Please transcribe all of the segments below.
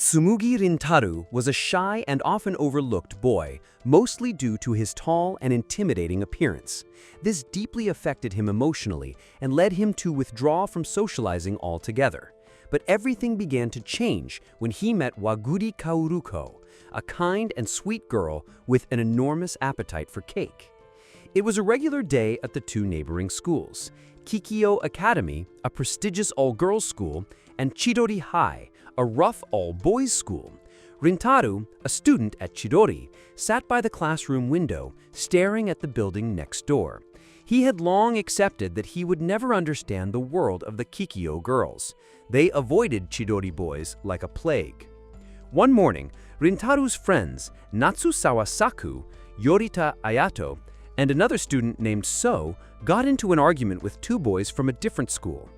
Tsumugi Rintaru was a shy and often overlooked boy, mostly due to his tall and intimidating appearance. This deeply affected him emotionally and led him to withdraw from socializing altogether. But everything began to change when he met Waguri Kaoruko, a kind and sweet girl with an enormous appetite for cake. It was a regular day at the two neighboring schools, Kikyo Academy, a prestigious all-girls school, and Chidori High, a rough all-boys school. Rintaru, a student at Chidori, sat by the classroom window, staring at the building next door. He had long accepted that he would never understand the world of the Kikyo girls. They avoided Chidori boys like a plague. One morning, Rintaru's friends, Natsusawa Saku, Yorita Ayato, and another student named So got into an argument with two boys from a different school.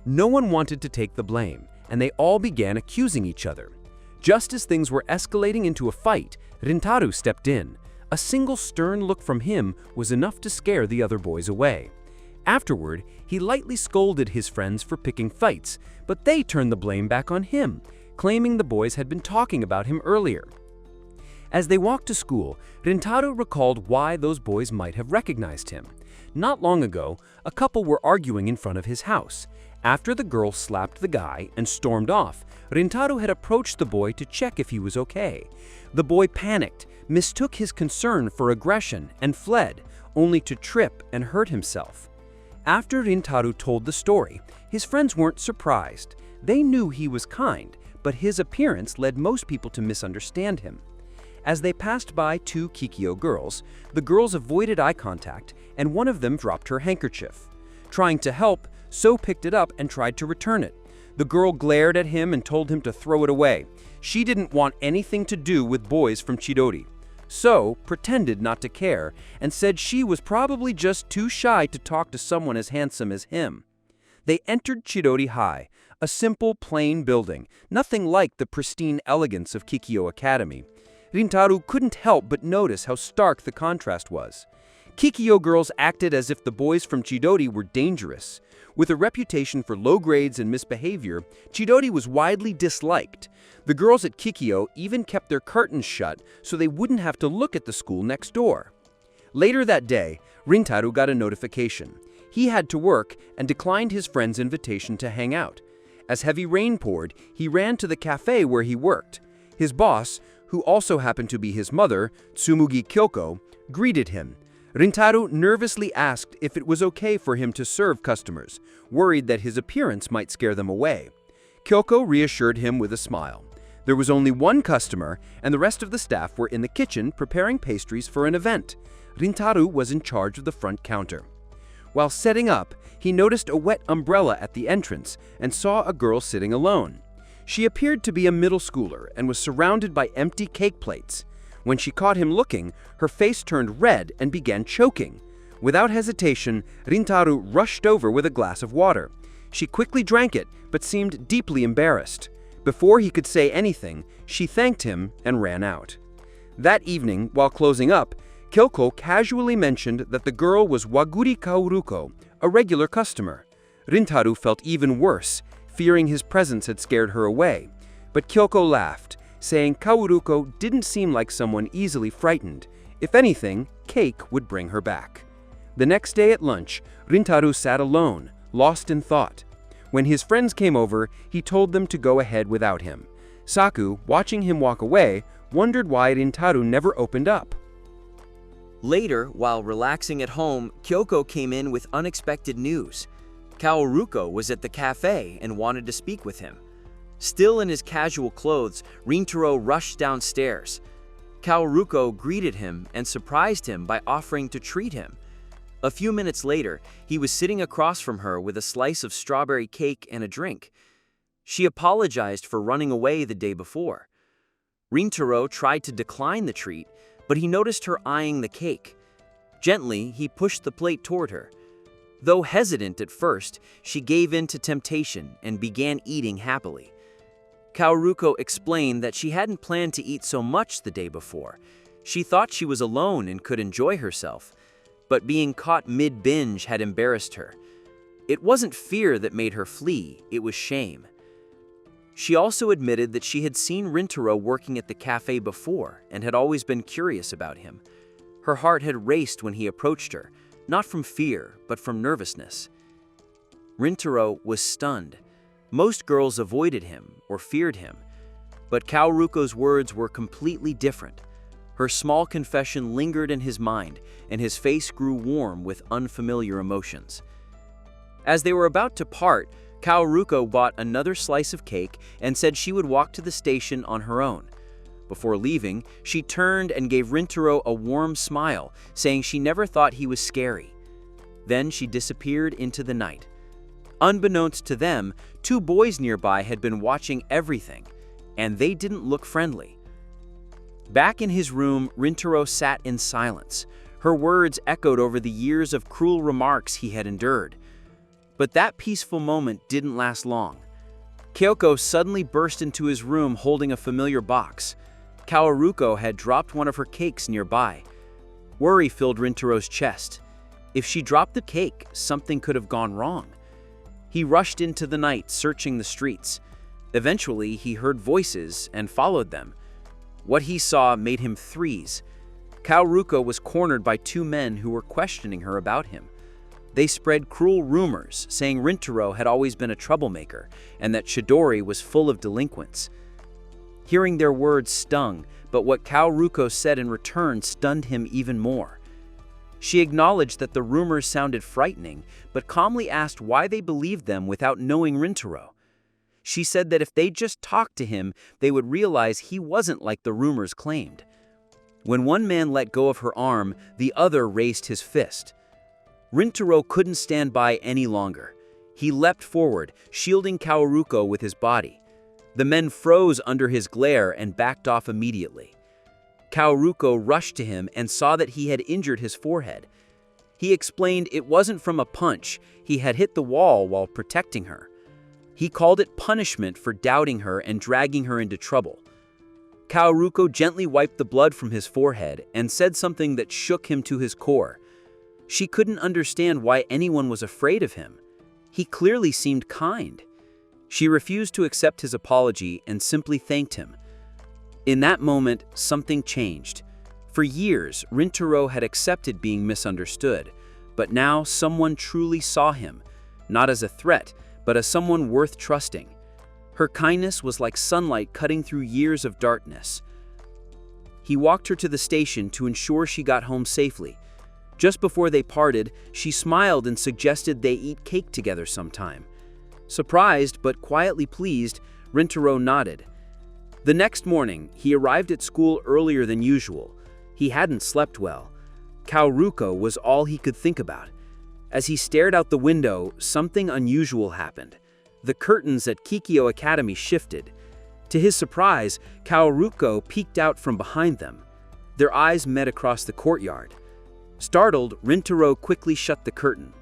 No one wanted to take the blame, and they all began accusing each other. Just as things were escalating into a fight, Rintaru stepped in. A single stern look from him was enough to scare the other boys away. Afterward, he lightly scolded his friends for picking fights, but they turned the blame back on him, claiming the boys had been talking about him earlier. As they walked to school, Rintaru recalled why those boys might have recognized him. Not long ago, a couple were arguing in front of his house. After the girl slapped the guy and stormed off, Rintaru had approached the boy to check if he was okay. The boy panicked, mistook his concern for aggression, and fled, only to trip and hurt himself. After Rintaru told the story, his friends weren't surprised. They knew he was kind, but his appearance led most people to misunderstand him. As they passed by two Kikyo girls, the girls avoided eye contact, and one of them dropped her handkerchief. Trying to help, So picked it up and tried to return it. The girl glared at him and told him to throw it away. She didn't want anything to do with boys from Chidori. So pretended not to care and said she was probably just too shy to talk to someone as handsome as him. They entered Chidori High, a simple, plain building, nothing like the pristine elegance of Kikyo Academy. Rintaru couldn't help but notice how stark the contrast was. Kikyo girls acted as if the boys from Chidori were dangerous. With a reputation for low grades and misbehavior, Chidori was widely disliked. The girls at Kikyo even kept their curtains shut so they wouldn't have to look at the school next door. Later that day, Rintaru got a notification. He had to work and declined his friend's invitation to hang out. As heavy rain poured, he ran to the cafe where he worked. His boss, who also happened to be his mother, Tsumugi Kyoko, greeted him. Rintaru nervously asked if it was okay for him to serve customers, worried that his appearance might scare them away. Kyoko reassured him with a smile. There was only one customer, and the rest of the staff were in the kitchen preparing pastries for an event. Rintaru was in charge of the front counter. While setting up, he noticed a wet umbrella at the entrance and saw a girl sitting alone. She appeared to be a middle schooler and was surrounded by empty cake plates. When she caught him looking, her face turned red and began choking. Without hesitation, Rintaru rushed over with a glass of water. She quickly drank it, but seemed deeply embarrassed. Before he could say anything, she thanked him and ran out. That evening, while closing up, Kyoko casually mentioned that the girl was Waguri Kaoruko, a regular customer. Rintaru felt even worse, fearing his presence had scared her away. But Kyoko laughed, saying Kaoruko didn't seem like someone easily frightened. If anything, cake would bring her back. The next day at lunch, Rintaru sat alone, lost in thought. When his friends came over, he told them to go ahead without him. Saku, watching him walk away, wondered why Rintaru never opened up. Later, while relaxing at home, Kyoko came in with unexpected news. Kaoruko was at the cafe and wanted to speak with him. Still in his casual clothes, Rintaru rushed downstairs. Kaoruko greeted him and surprised him by offering to treat him. A few minutes later, he was sitting across from her with a slice of strawberry cake and a drink. She apologized for running away the day before. Rintaru tried to decline the treat, but he noticed her eyeing the cake. Gently, he pushed the plate toward her. Though hesitant at first, she gave in to temptation and began eating happily. Kaoruko explained that she hadn't planned to eat so much the day before. She thought she was alone and could enjoy herself, but being caught mid-binge had embarrassed her. It wasn't fear that made her flee, it was shame. She also admitted that she had seen Rintaru working at the cafe before and had always been curious about him. Her heart had raced when he approached her, not from fear, but from nervousness. Rintaru was stunned. Most girls avoided him or feared him, but Kaoruko's words were completely different. Her small confession lingered in his mind, and his face grew warm with unfamiliar emotions. As they were about to part, Kaoruko bought another slice of cake and said she would walk to the station on her own. Before leaving, she turned and gave Rintaru a warm smile, saying she never thought he was scary. Then she disappeared into the night. Unbeknownst to them, two boys nearby had been watching everything, and they didn't look friendly. Back in his room, Rintaru sat in silence. Her words echoed over the years of cruel remarks he had endured. But that peaceful moment didn't last long. Kyoko suddenly burst into his room holding a familiar box. Kaoruko had dropped one of her cakes nearby. Worry filled Rintaru's chest. If she dropped the cake, something could have gone wrong. He rushed into the night, searching the streets. Eventually, he heard voices and followed them. What he saw made him freeze. Kaoruko was cornered by two men who were questioning her about him. They spread cruel rumors, saying Rintaru had always been a troublemaker and that Chidori was full of delinquents. Hearing their words stung, but what Kaoruko said in return stunned him even more. She acknowledged that the rumors sounded frightening, but calmly asked why they believed them without knowing Rintaru. She said that if they just talked to him, they would realize he wasn't like the rumors claimed. When one man let go of her arm, the other raised his fist. Rintaru couldn't stand by any longer. He leapt forward, shielding Kaoruko with his body. The men froze under his glare and backed off immediately. Kaoruko rushed to him and saw that he had injured his forehead. He explained it wasn't from a punch, he had hit the wall while protecting her. He called it punishment for doubting her and dragging her into trouble. Kaoruko gently wiped the blood from his forehead and said something that shook him to his core. She couldn't understand why anyone was afraid of him. He clearly seemed kind. She refused to accept his apology and simply thanked him. In that moment, something changed. For years, Rintaru had accepted being misunderstood, but now someone truly saw him, not as a threat, but as someone worth trusting. Her kindness was like sunlight cutting through years of darkness. He walked her to the station to ensure she got home safely. Just before they parted, she smiled and suggested they eat cake together sometime. Surprised but quietly pleased, Rintaru nodded. The next morning, he arrived at school earlier than usual. He hadn't slept well. Kaoruko was all he could think about. As he stared out the window, something unusual happened. The curtains at Kikyo Academy shifted. To his surprise, Kaoruko peeked out from behind them. Their eyes met across the courtyard. Startled, Rintaru quickly shut the curtain.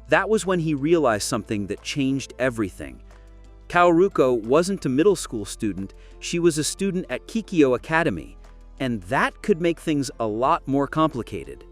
That was when he realized something that changed everything. Kaoruko wasn't a middle school student, she was a student at Kikyo Academy, and that could make things a lot more complicated.